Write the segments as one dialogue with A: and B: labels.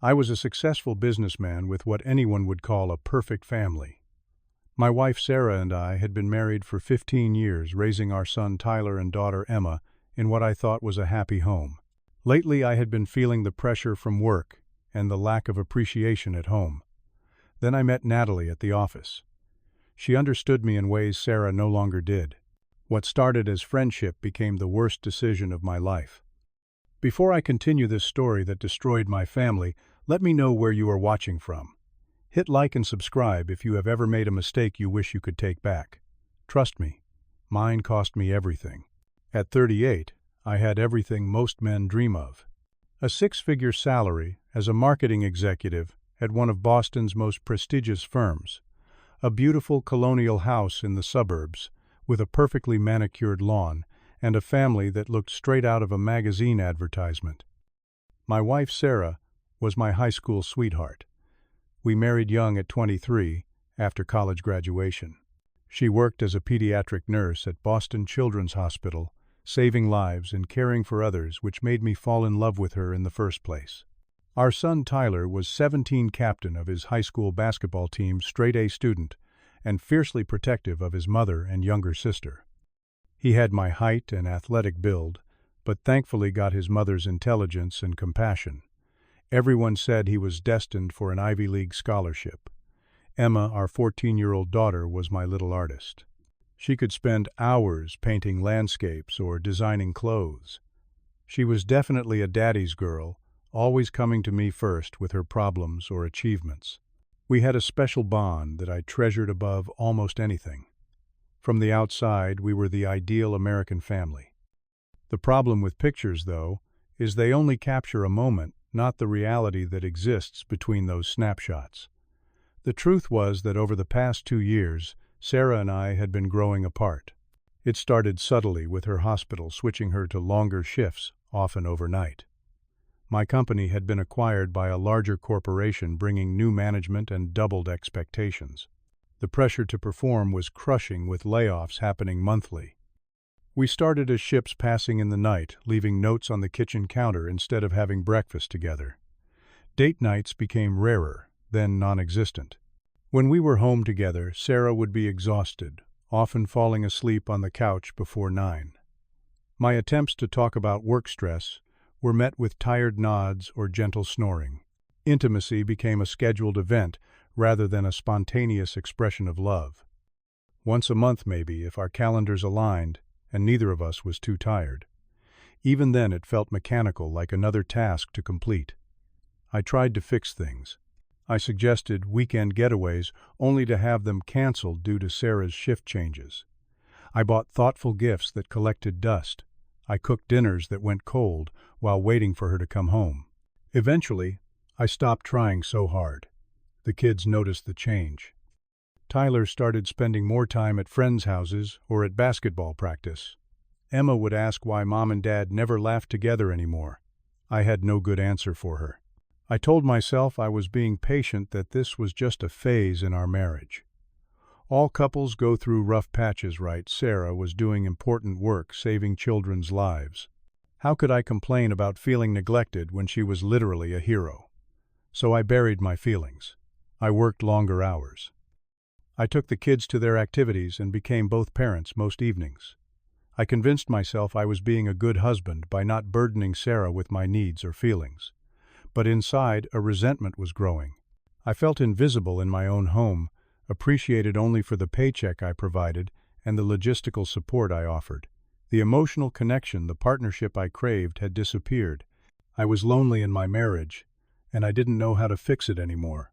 A: I was a successful businessman with what anyone would call a perfect family. My wife Sarah and I had been married for 15 years, raising our son Tyler and daughter Emma in what I thought was a happy home. Lately I had been feeling the pressure from work and the lack of appreciation at home. Then I met Natalie at the office. She understood me in ways Sarah no longer did. What started as friendship became the worst decision of my life. Before I continue this story that destroyed my family, let me know where you are watching from. Hit like and subscribe if you have ever made a mistake you wish you could take back. Trust me, mine cost me everything. At 38, I had everything most men dream of. A six-figure salary as a marketing executive at one of Boston's most prestigious firms, a beautiful colonial house in the suburbs with a perfectly manicured lawn, and a family that looked straight out of a magazine advertisement. My wife Sarah was my high school sweetheart. We married young at 23, after college graduation. She worked as a pediatric nurse at Boston Children's Hospital, saving lives and caring for others, which made me fall in love with her in the first place. Our son Tyler was 17, captain of his high school basketball team, straight-A student, and fiercely protective of his mother and younger sister. He had my height and athletic build, but thankfully got his mother's intelligence and compassion. Everyone said he was destined for an Ivy League scholarship. Emma, our 14-year-old daughter, was my little artist. She could spend hours painting landscapes or designing clothes. She was definitely a daddy's girl, always coming to me first with her problems or achievements. We had a special bond that I treasured above almost anything. From the outside, we were the ideal American family. The problem with pictures, though, is they only capture a moment, not the reality that exists between those snapshots. The truth was that over the past 2 years, Sarah and I had been growing apart. It started subtly with her hospital switching her to longer shifts, often overnight. My company had been acquired by a larger corporation, bringing new management and doubled expectations. The pressure to perform was crushing, with layoffs happening monthly. We started as ships passing in the night, leaving notes on the kitchen counter instead of having breakfast together. Date nights became rarer, then non-existent. When we were home together, Sarah would be exhausted, often falling asleep on the couch before 9. My attempts to talk about work stress were met with tired nods or gentle snoring. Intimacy became a scheduled event rather than a spontaneous expression of love. Once a month maybe, if our calendars aligned, and neither of us was too tired. Even then it felt mechanical, like another task to complete. I tried to fix things. I suggested weekend getaways, only to have them canceled due to Sarah's shift changes. I bought thoughtful gifts that collected dust. I cooked dinners that went cold while waiting for her to come home. Eventually, I stopped trying so hard. The kids noticed the change. Tyler started spending more time at friends' houses or at basketball practice. Emma would ask why Mom and Dad never laughed together anymore. I had no good answer for her. I told myself I was being patient, that this was just a phase in our marriage. All couples go through rough patches, right? Sarah was doing important work, saving children's lives. How could I complain about feeling neglected when she was literally a hero? So I buried my feelings. I worked longer hours. I took the kids to their activities and became both parents most evenings. I convinced myself I was being a good husband by not burdening Sarah with my needs or feelings. But inside, a resentment was growing. I felt invisible in my own home, appreciated only for the paycheck I provided and the logistical support I offered. The emotional connection, the partnership I craved, had disappeared. I was lonely in my marriage, and I didn't know how to fix it anymore.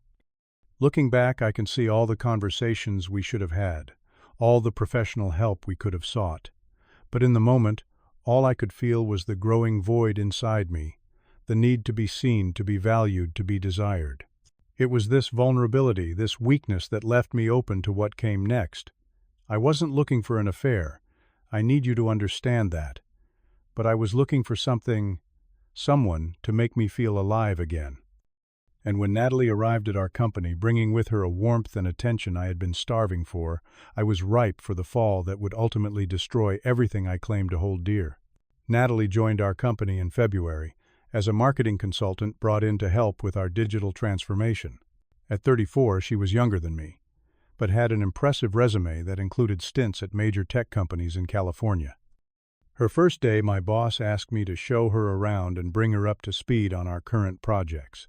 A: Looking back, I can see all the conversations we should have had, all the professional help we could have sought. But in the moment, all I could feel was the growing void inside me, the need to be seen, to be valued, to be desired. It was this vulnerability, this weakness, that left me open to what came next. I wasn't looking for an affair. I need you to understand that. But I was looking for someone to make me feel alive again. And when Natalie arrived at our company, bringing with her a warmth and attention I had been starving for, I was ripe for the fall that would ultimately destroy everything I claimed to hold dear. Natalie joined our company in February, as a marketing consultant brought in to help with our digital transformation. At 34, she was younger than me, but had an impressive resume that included stints at major tech companies in California. Her first day, my boss asked me to show her around and bring her up to speed on our current projects.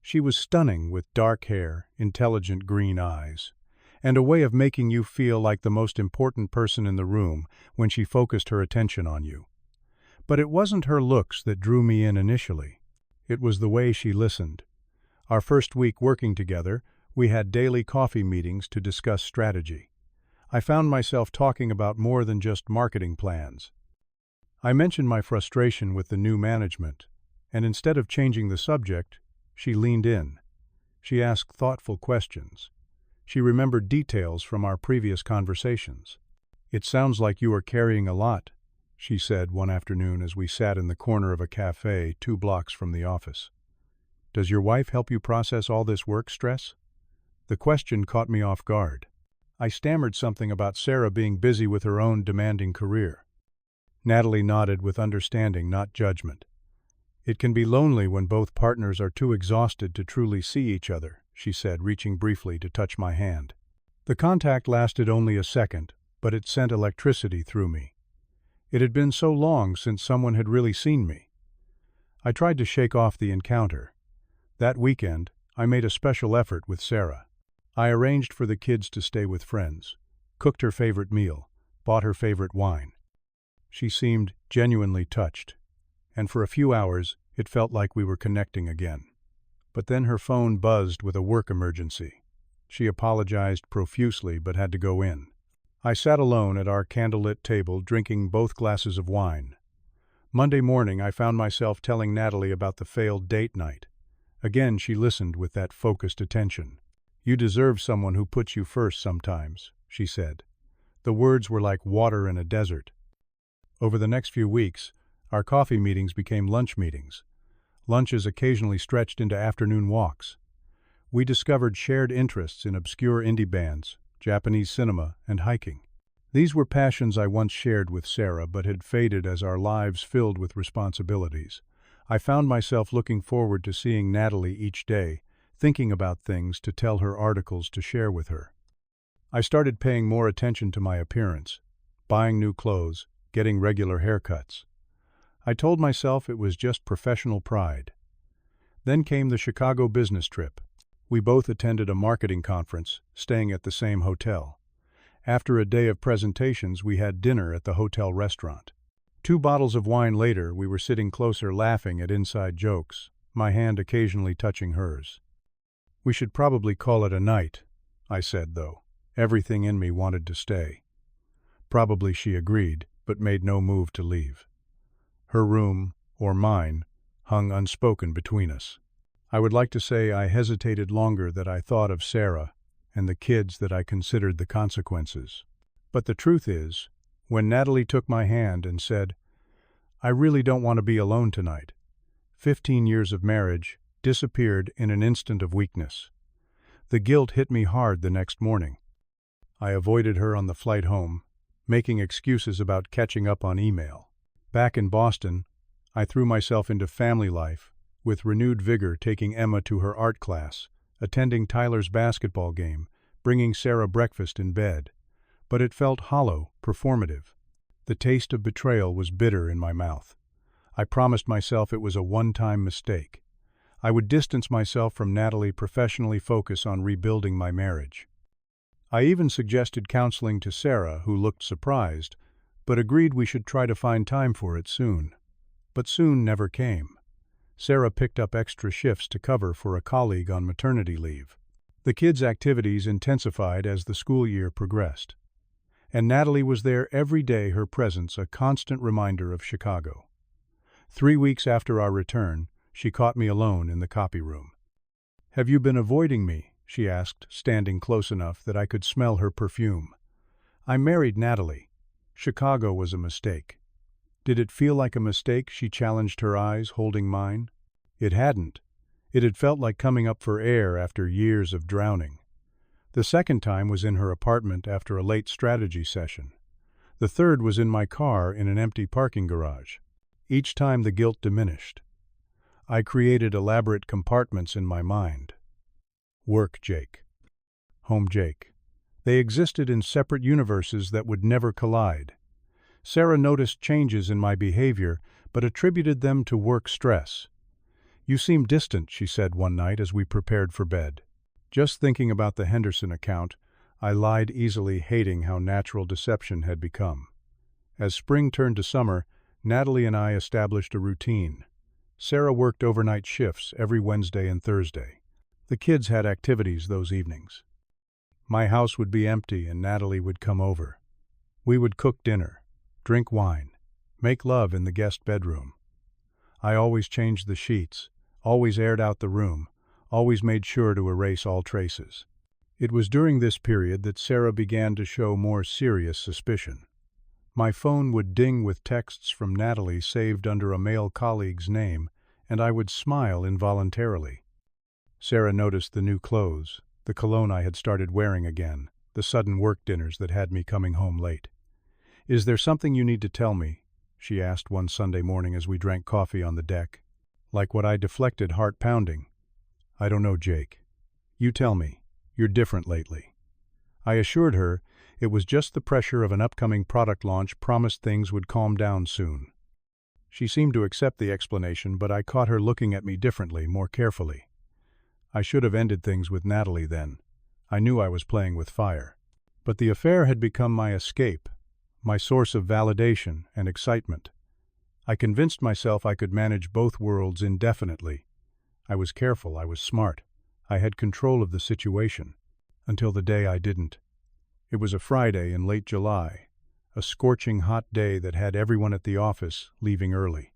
A: She was stunning with dark hair, intelligent green eyes, and a way of making you feel like the most important person in the room when she focused her attention on you. But it wasn't her looks that drew me in initially. It was the way she listened. Our first week working together, we had daily coffee meetings to discuss strategy. I found myself talking about more than just marketing plans. I mentioned my frustration with the new management, and instead of changing the subject, she leaned in. She asked thoughtful questions. She remembered details from our previous conversations. "It sounds like you are carrying a lot," she said one afternoon as we sat in the corner of a cafe 2 blocks from the office. "Does your wife help you process all this work stress?" The question caught me off guard. I stammered something about Sarah being busy with her own demanding career. Natalie nodded with understanding, not judgment. "It can be lonely when both partners are too exhausted to truly see each other," she said, reaching briefly to touch my hand. The contact lasted only a second, but it sent electricity through me. It had been so long since someone had really seen me. I tried to shake off the encounter. That weekend, I made a special effort with Sarah. I arranged for the kids to stay with friends, cooked her favorite meal, bought her favorite wine. She seemed genuinely touched, and for a few hours it felt like we were connecting again. But then her phone buzzed with a work emergency. She apologized profusely but had to go in. I sat alone at our candlelit table drinking both glasses of wine. Monday morning I found myself telling Natalie about the failed date night. Again she listened with that focused attention. "You deserve someone who puts you first sometimes," she said. The words were like water in a desert. Over the next few weeks, our coffee meetings became lunch meetings. Lunches occasionally stretched into afternoon walks. We discovered shared interests in obscure indie bands, Japanese cinema, and hiking. These were passions I once shared with Sarah but had faded as our lives filled with responsibilities. I found myself looking forward to seeing Natalie each day, thinking about things to tell her, articles to share with her. I started paying more attention to my appearance, buying new clothes, getting regular haircuts. I told myself it was just professional pride. Then came the Chicago business trip. We both attended a marketing conference, staying at the same hotel. After a day of presentations, we had dinner at the hotel restaurant. 2 bottles of wine later, we were sitting closer laughing at inside jokes, my hand occasionally touching hers. "We should probably call it a night," I said, though. Everything in me wanted to stay. Probably she agreed, but made no move to leave. Her room, or mine, hung unspoken between us. I would like to say I hesitated longer than I thought of Sarah and the kids, that I considered the consequences. But the truth is, when Natalie took my hand and said, "I really don't want to be alone tonight," 15 years of marriage disappeared in an instant of weakness. The guilt hit me hard the next morning. I avoided her on the flight home, making excuses about catching up on email. Back in Boston, I threw myself into family life, with renewed vigor, taking Emma to her art class, attending Tyler's basketball game, bringing Sarah breakfast in bed. But it felt hollow, performative. The taste of betrayal was bitter in my mouth. I promised myself it was a one-time mistake. I would distance myself from Natalie, professionally focus on rebuilding my marriage. I even suggested counseling to Sarah, who looked surprised, but agreed we should try to find time for it soon. But soon never came. Sarah picked up extra shifts to cover for a colleague on maternity leave. The kids' activities intensified as the school year progressed. And Natalie was there every day, her presence a constant reminder of Chicago. 3 weeks after our return, she caught me alone in the copy room. "Have you been avoiding me?" she asked, standing close enough that I could smell her perfume. "I married Natalie. Chicago was a mistake." Did it feel like a mistake? She challenged, her eyes holding mine. It hadn't. It had felt like coming up for air after years of drowning. The second time was in her apartment after a late strategy session. The third was in my car in an empty parking garage. Each time the guilt diminished. I created elaborate compartments in my mind. Work Jake. Home Jake. They existed in separate universes that would never collide. Sarah noticed changes in my behavior, but attributed them to work stress. "You seem distant," she said one night as we prepared for bed. Just thinking about the Henderson account, I lied easily, hating how natural deception had become. As spring turned to summer, Natalie and I established a routine. Sarah worked overnight shifts every Wednesday and Thursday. The kids had activities those evenings. My house would be empty and Natalie would come over. We would cook dinner, drink wine, make love in the guest bedroom. I always changed the sheets, always aired out the room, always made sure to erase all traces. It was during this period that Sarah began to show more serious suspicion. My phone would ding with texts from Natalie saved under a male colleague's name, and I would smile involuntarily. Sarah noticed the new clothes, the cologne I had started wearing again, the sudden work dinners that had me coming home late. "Is there something you need to tell me?" she asked one Sunday morning as we drank coffee on the deck. Like what I deflected, heart pounding. "I don't know, Jake. You tell me. You're different lately." I assured her it was just the pressure of an upcoming product launch, promised things would calm down soon. She seemed to accept the explanation, but I caught her looking at me differently, more carefully. I should have ended things with Natalie then. I knew I was playing with fire. But the affair had become my escape, my source of validation and excitement. I convinced myself I could manage both worlds indefinitely. I was careful, I was smart. I had control of the situation. Until the day I didn't. It was a Friday in late July, a scorching hot day that had everyone at the office leaving early.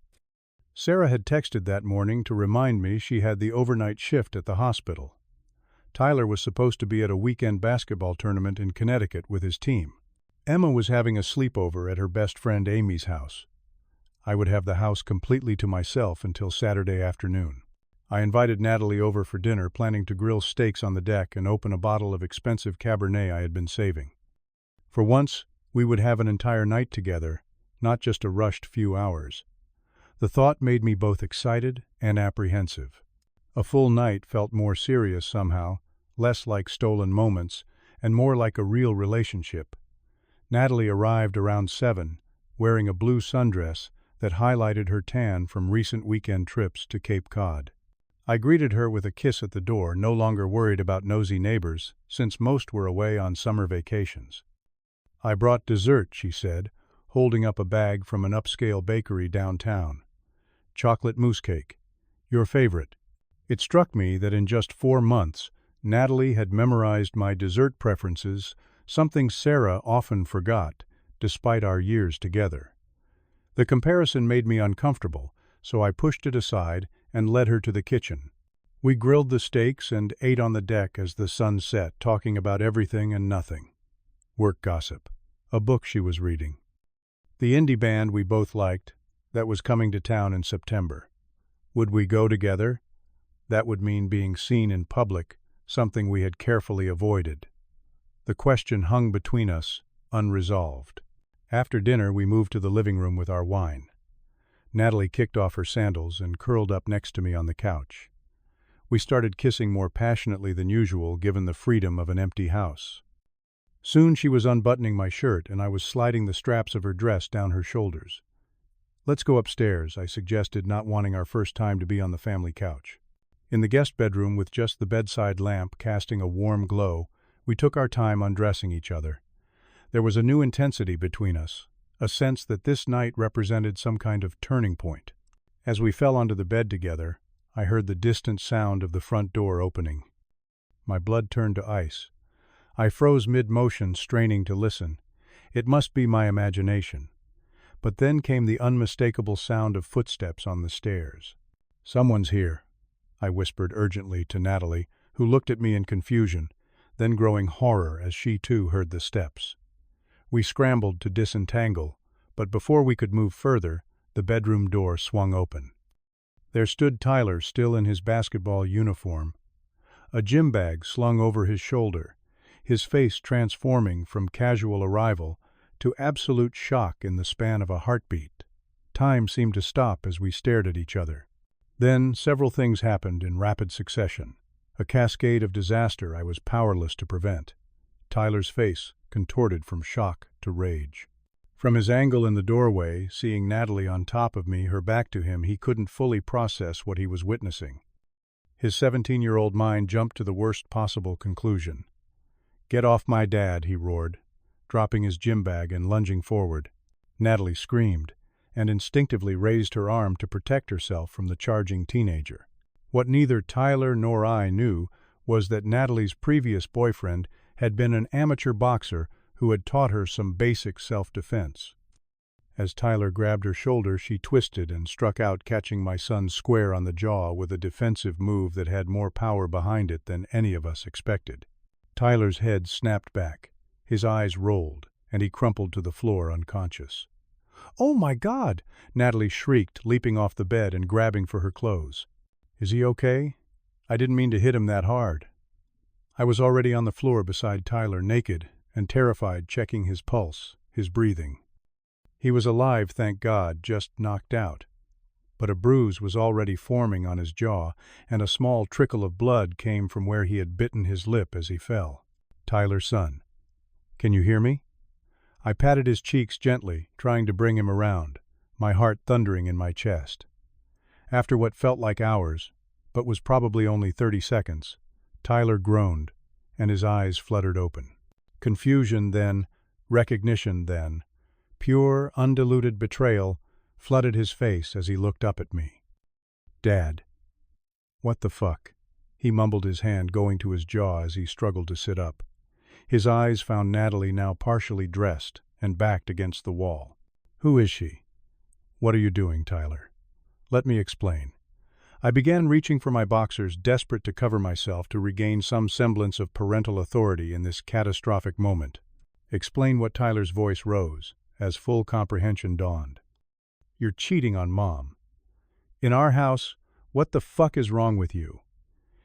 A: Sarah had texted that morning to remind me she had the overnight shift at the hospital. Tyler was supposed to be at a weekend basketball tournament in Connecticut with his team. Emma was having a sleepover at her best friend Amy's house. I would have the house completely to myself until Saturday afternoon. I invited Natalie over for dinner, planning to grill steaks on the deck and open a bottle of expensive Cabernet I had been saving. For once, we would have an entire night together, not just a rushed few hours. The thought made me both excited and apprehensive. A full night felt more serious somehow, less like stolen moments, and more like a real relationship. Natalie arrived around 7, wearing a blue sundress that highlighted her tan from recent weekend trips to Cape Cod. I greeted her with a kiss at the door, no longer worried about nosy neighbors, since most were away on summer vacations. "I brought dessert," she said, holding up a bag from an upscale bakery downtown. "Chocolate mousse cake. Your favorite." It struck me that in just 4 months, Natalie had memorized my dessert preferences, something Sarah often forgot, despite our years together. The comparison made me uncomfortable, so I pushed it aside and led her to the kitchen. We grilled the steaks and ate on the deck as the sun set, talking about everything and nothing. Work gossip. A book she was reading. The indie band we both liked, that was coming to town in September. Would we go together? That would mean being seen in public, something we had carefully avoided. The question hung between us, unresolved. After dinner, we moved to the living room with our wine. Natalie kicked off her sandals and curled up next to me on the couch. We started kissing more passionately than usual, given the freedom of an empty house. Soon she was unbuttoning my shirt, and I was sliding the straps of her dress down her shoulders. "Let's go upstairs," I suggested, not wanting our first time to be on the family couch. In the guest bedroom, with just the bedside lamp casting a warm glow, we took our time undressing each other. There was a new intensity between us, a sense that this night represented some kind of turning point. As we fell onto the bed together, I heard the distant sound of the front door opening. My blood turned to ice. I froze mid-motion, straining to listen. It must be my imagination. But then came the unmistakable sound of footsteps on the stairs. "Someone's here," I whispered urgently to Natalie, who looked at me in confusion, then growing horror as she too heard the steps. We scrambled to disentangle, but before we could move further, the bedroom door swung open. There stood Tyler, still in his basketball uniform, a gym bag slung over his shoulder, his face transforming from casual arrival to absolute shock in the span of a heartbeat. Time seemed to stop as we stared at each other. Then several things happened in rapid succession, a cascade of disaster I was powerless to prevent. Tyler's face contorted from shock to rage. From his angle in the doorway, seeing Natalie on top of me, her back to him, he couldn't fully process what he was witnessing. His 17-year-old mind jumped to the worst possible conclusion. "Get off my dad," he roared, dropping his gym bag and lunging forward. Natalie screamed and instinctively raised her arm to protect herself from the charging teenager. What neither Tyler nor I knew was that Natalie's previous boyfriend had been an amateur boxer who had taught her some basic self-defense. As Tyler grabbed her shoulder, she twisted and struck out, catching my son square on the jaw with a defensive move that had more power behind it than any of us expected. Tyler's head snapped back, his eyes rolled, and he crumpled to the floor unconscious. "Oh my God!" Natalie shrieked, leaping off the bed and grabbing for her clothes. "Is he okay? I didn't mean to hit him that hard." I was already on the floor beside Tyler, naked and terrified, checking his pulse, his breathing. He was alive, thank God, just knocked out. But a bruise was already forming on his jaw, and a small trickle of blood came from where he had bitten his lip as he fell. "Tyler, son, can you hear me?" I patted his cheeks gently, trying to bring him around, my heart thundering in my chest. After what felt like hours, but was probably only 30 seconds, Tyler groaned, and his eyes fluttered open. Confusion then, recognition then, pure, undiluted betrayal flooded his face as he looked up at me. "Dad." "What the fuck?" He mumbled, his hand going to his jaw as he struggled to sit up. His eyes found Natalie, now partially dressed and backed against the wall. "Who is she?" "What are you doing, Tyler?" "Let me explain." I began reaching for my boxers, desperate to cover myself to regain some semblance of parental authority in this catastrophic moment. "Explain what." Tyler's voice rose, as full comprehension dawned. "You're cheating on Mom. In our house, what the fuck is wrong with you?"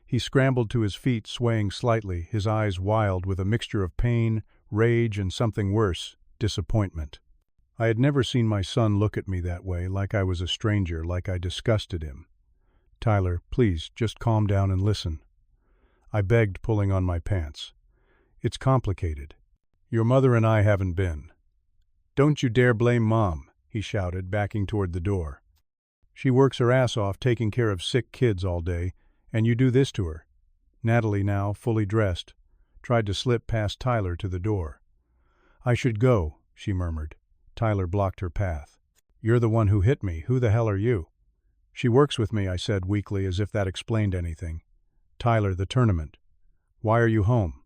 A: He scrambled to his feet, swaying slightly, his eyes wild with a mixture of pain, rage, and something worse, disappointment. I had never seen my son look at me that way, like I was a stranger, like I disgusted him. "Tyler, please, just calm down and listen." I begged, pulling on my pants. "It's complicated. Your mother and I haven't been." "Don't you dare blame Mom," he shouted, backing toward the door. "She works her ass off taking care of sick kids all day, and you do this to her." Natalie, now fully dressed, tried to slip past Tyler to the door. "I should go," she murmured. Tyler blocked her path. "You're the one who hit me. Who the hell are you?" "She works with me," I said weakly, as if that explained anything. "Tyler, the tournament." "Why are you home?"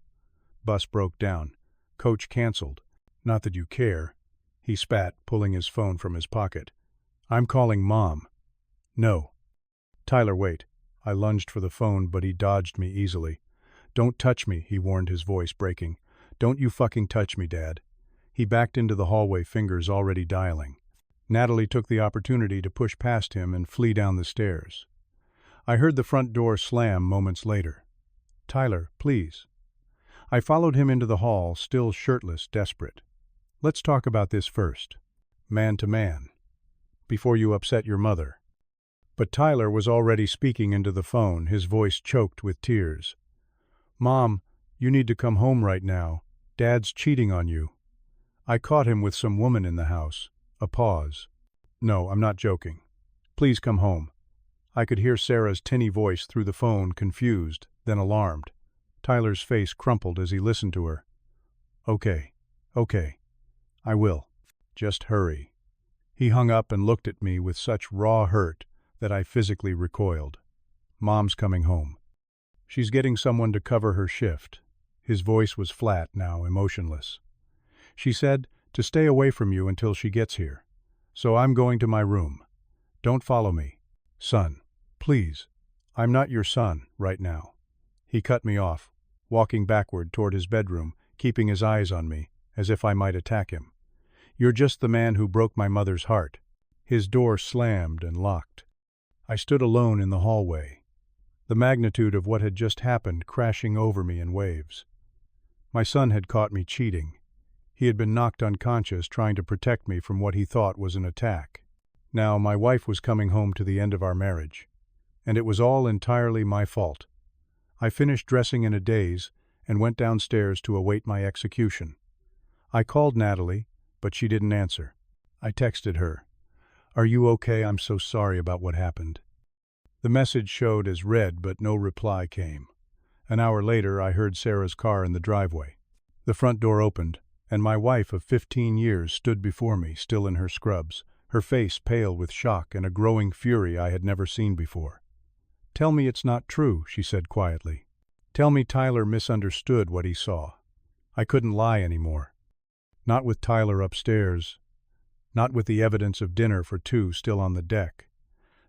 A: "Bus broke down. Coach canceled." "Not that you care." He spat, pulling his phone from his pocket. "I'm calling Mom." "No." "Tyler, wait." I lunged for the phone, but he dodged me easily. "Don't touch me," he warned, his voice breaking. "Don't you fucking touch me, Dad." He backed into the hallway, fingers already dialing. Natalie took the opportunity to push past him and flee down the stairs. I heard the front door slam moments later. "Tyler, please." I followed him into the hall, still shirtless, desperate. "Let's talk about this first. Man to man. Before you upset your mother." But Tyler was already speaking into the phone, his voice choked with tears. "Mom, you need to come home right now. Dad's cheating on you." I caught him with some woman in the house. A pause. "No, I'm not joking. Please come home." I could hear Sarah's tinny voice through the phone, confused, then alarmed. Tyler's face crumpled as he listened to her. Okay. I will. Just hurry." He hung up and looked at me with such raw hurt that I physically recoiled. "Mom's coming home. She's getting someone to cover her shift." His voice was flat now, emotionless. "She said to stay away from you until she gets here. So I'm going to my room. Don't follow me. Son, please. I'm not your son right now." He cut me off, walking backward toward his bedroom, keeping his eyes on me, as if I might attack him. "You're just the man who broke my mother's heart." His door slammed and locked. I stood alone in the hallway, the magnitude of what had just happened crashing over me in waves. My son had caught me cheating. He had been knocked unconscious, trying to protect me from what he thought was an attack. Now my wife was coming home to the end of our marriage. and it was all entirely my fault. I finished dressing in a daze and went downstairs to await my execution. I called Natalie, but she didn't answer. I texted her, "Are you okay? I'm so sorry about what happened." The message showed as read, but no reply came. An hour later, I heard Sarah's car in the driveway. The front door opened, and my wife of 15 years stood before me, still in her scrubs, her face pale with shock and a growing fury I had never seen before. "Tell me it's not true," she said quietly. "Tell me Tyler misunderstood what he saw." I couldn't lie anymore. Not with Tyler upstairs. Not with the evidence of dinner for two still on the deck.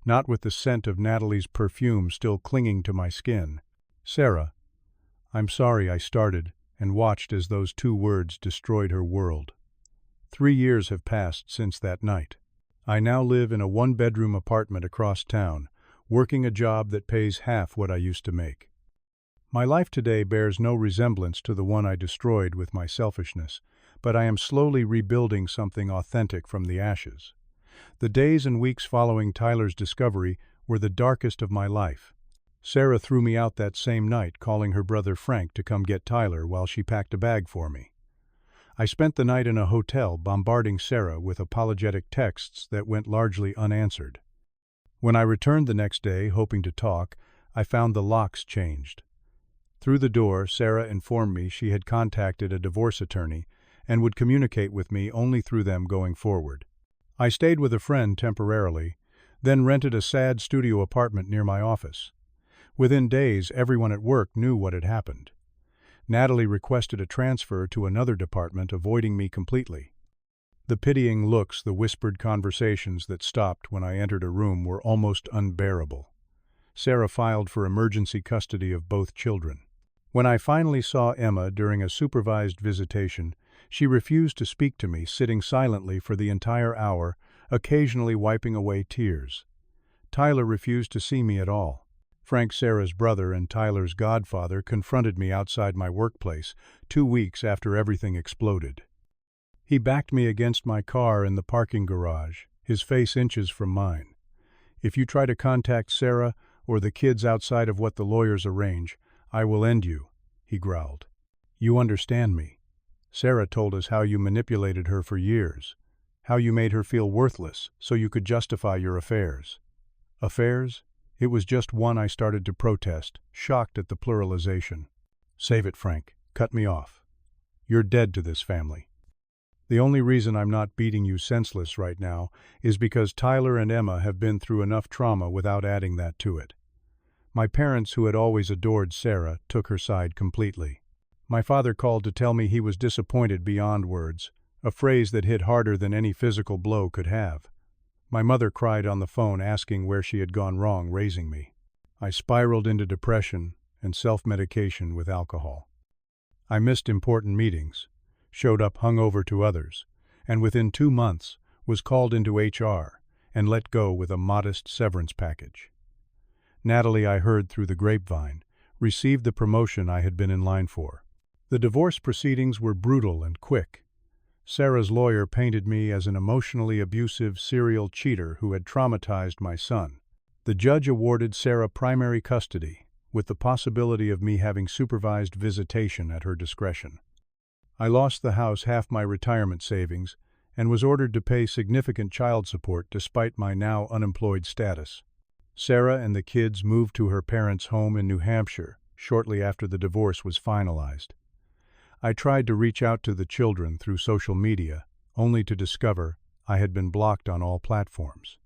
A: Not with the scent of Natalie's perfume still clinging to my skin. "Sarah, I'm sorry," I started, and watched as those two words destroyed her world. 3 years have passed since that night. I now live in a one-bedroom apartment across town, working a job that pays half what I used to make. My life today bears no resemblance to the one I destroyed with my selfishness, but I am slowly rebuilding something authentic from the ashes. The days and weeks following Tyler's discovery were the darkest of my life. Sarah threw me out that same night, calling her brother Frank to come get Tyler while she packed a bag for me. I spent the night in a hotel bombarding Sarah with apologetic texts that went largely unanswered. When I returned the next day, hoping to talk, I found the locks changed. Through the door, Sarah informed me she had contacted a divorce attorney and would communicate with me only through them going forward. I stayed with a friend temporarily, then rented a sad studio apartment near my office. Within days, everyone at work knew what had happened. Natalie requested a transfer to another department, avoiding me completely. The pitying looks, the whispered conversations that stopped when I entered a room were almost unbearable. Sarah filed for emergency custody of both children. When I finally saw Emma during a supervised visitation, she refused to speak to me, sitting silently for the entire hour, occasionally wiping away tears. Tyler refused to see me at all. Frank, Sarah's brother and Tyler's godfather, confronted me outside my workplace 2 weeks after everything exploded. He backed me against my car in the parking garage, his face inches from mine. "If you try to contact Sarah or the kids outside of what the lawyers arrange, I will end you," he growled. "You understand me. Sarah told us how you manipulated her for years, how you made her feel worthless so you could justify your affairs." Affairs? It was just one. I started to protest, shocked at the pluralization. "Save it, Frank. Cut me off. You're dead to this family. The only reason I'm not beating you senseless right now is because Tyler and Emma have been through enough trauma without adding that to it." My parents, who had always adored Sarah, took her side completely. My father called to tell me he was disappointed beyond words, a phrase that hit harder than any physical blow could have. My mother cried on the phone, asking where she had gone wrong raising me. I spiraled into depression and self-medication with alcohol. I missed important meetings, showed up hungover to others, and within 2 months was called into HR and let go with a modest severance package. Natalie, I heard through the grapevine, received the promotion I had been in line for. The divorce proceedings were brutal and quick. Sarah's lawyer painted me as an emotionally abusive serial cheater who had traumatized my son. The judge awarded Sarah primary custody, with the possibility of me having supervised visitation at her discretion. I lost the house, half my retirement savings, and was ordered to pay significant child support despite my now unemployed status. Sarah and the kids moved to her parents' home in New Hampshire shortly after the divorce was finalized. I tried to reach out to the children through social media, only to discover I had been blocked on all platforms.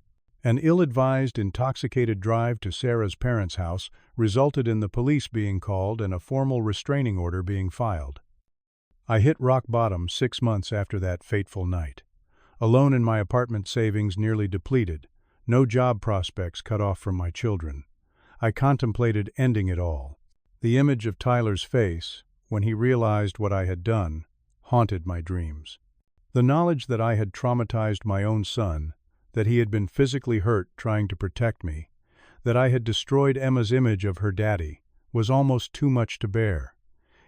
A: An ill-advised, intoxicated drive to Sarah's parents' house resulted in the police being called and a formal restraining order being filed. I hit rock bottom 6 months after that fateful night. Alone in my apartment, savings nearly depleted, no job prospects cut off from my children. I contemplated ending it all. The image of Tyler's face, when he realized what I had done, haunted my dreams. The knowledge that I had traumatized my own son, that he had been physically hurt trying to protect me, that I had destroyed Emma's image of her daddy, was almost too much to bear.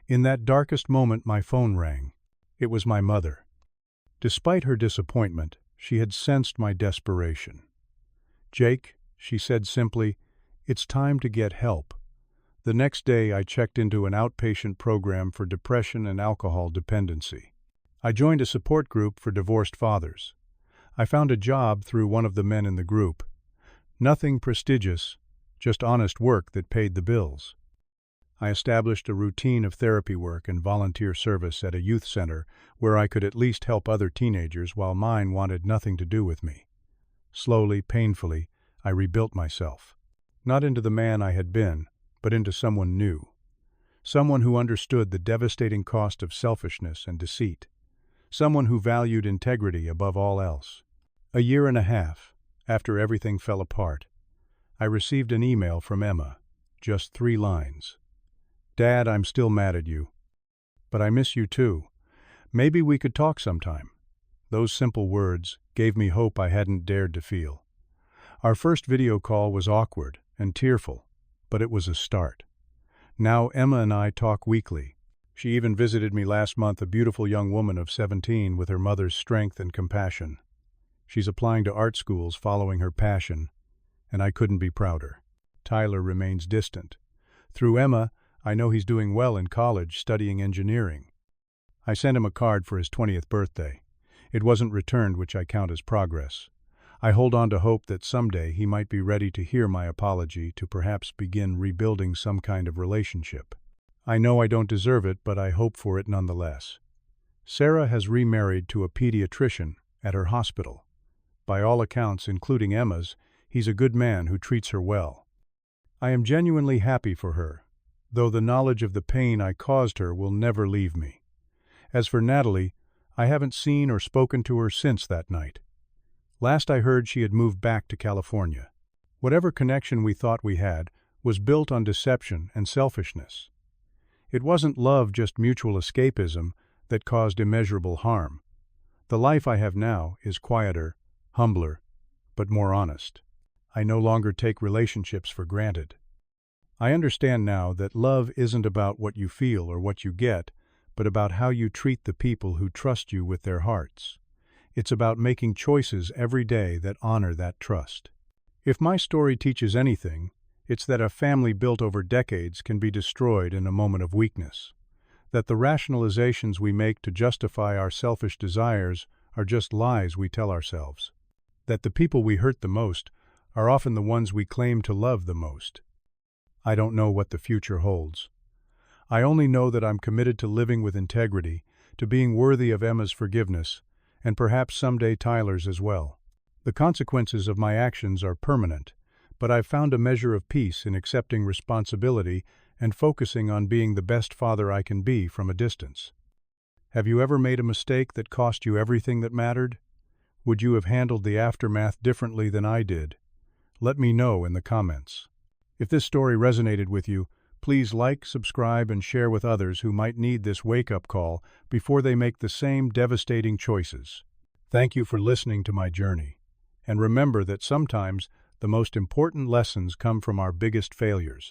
A: In that darkest moment, my phone rang. It was my mother. Despite her disappointment, she had sensed my desperation. "Jake," she said simply, It's time to get help. The next day, I checked into an outpatient program for depression and alcohol dependency. I joined a support group for divorced fathers. I found a job through one of the men in the group. Nothing prestigious, just honest work that paid the bills. I established a routine of therapy work and volunteer service at a youth center where I could at least help other teenagers while mine wanted nothing to do with me. Slowly, painfully, I rebuilt myself. Not into the man I had been, but into someone new. Someone who understood the devastating cost of selfishness and deceit. Someone who valued integrity above all else. A year and a half, after everything fell apart, I received an email from Emma, just 3 lines. "Dad, I'm still mad at you. But I miss you too. Maybe we could talk sometime." Those simple words gave me hope I hadn't dared to feel. Our first video call was awkward and tearful, but it was a start. Now Emma and I talk weekly. She even visited me last month, a beautiful young woman of 17 with her mother's strength and compassion. She's applying to art schools following her passion, and I couldn't be prouder. Tyler remains distant. Through Emma, I know he's doing well in college, studying engineering. I sent him a card for his 20th birthday. It wasn't returned, which I count as progress. I hold on to hope that someday he might be ready to hear my apology, to perhaps begin rebuilding some kind of relationship. I know I don't deserve it, but I hope for it nonetheless. Sarah has remarried to a pediatrician at her hospital. By all accounts, including Emma's, he's a good man who treats her well. I am genuinely happy for her, though the knowledge of the pain I caused her will never leave me. As for Natalie, I haven't seen or spoken to her since that night. Last I heard, she had moved back to California. Whatever connection we thought we had was built on deception and selfishness. It wasn't love, just mutual escapism, that caused immeasurable harm. The life I have now is quieter, humbler, but more honest. I no longer take relationships for granted. I understand now that love isn't about what you feel or what you get, but about how you treat the people who trust you with their hearts. It's about making choices every day that honor that trust. If my story teaches anything, it's that a family built over decades can be destroyed in a moment of weakness. That the rationalizations we make to justify our selfish desires are just lies we tell ourselves. That the people we hurt the most are often the ones we claim to love the most. I don't know what the future holds. I only know that I'm committed to living with integrity, to being worthy of Emma's forgiveness, and perhaps someday Tyler's as well. The consequences of my actions are permanent, but I've found a measure of peace in accepting responsibility and focusing on being the best father I can be from a distance. Have you ever made a mistake that cost you everything that mattered? Would you have handled the aftermath differently than I did? Let me know in the comments. If this story resonated with you, please like, subscribe, and share with others who might need this wake-up call before they make the same devastating choices. Thank you for listening to my journey. And remember that sometimes the most important lessons come from our biggest failures.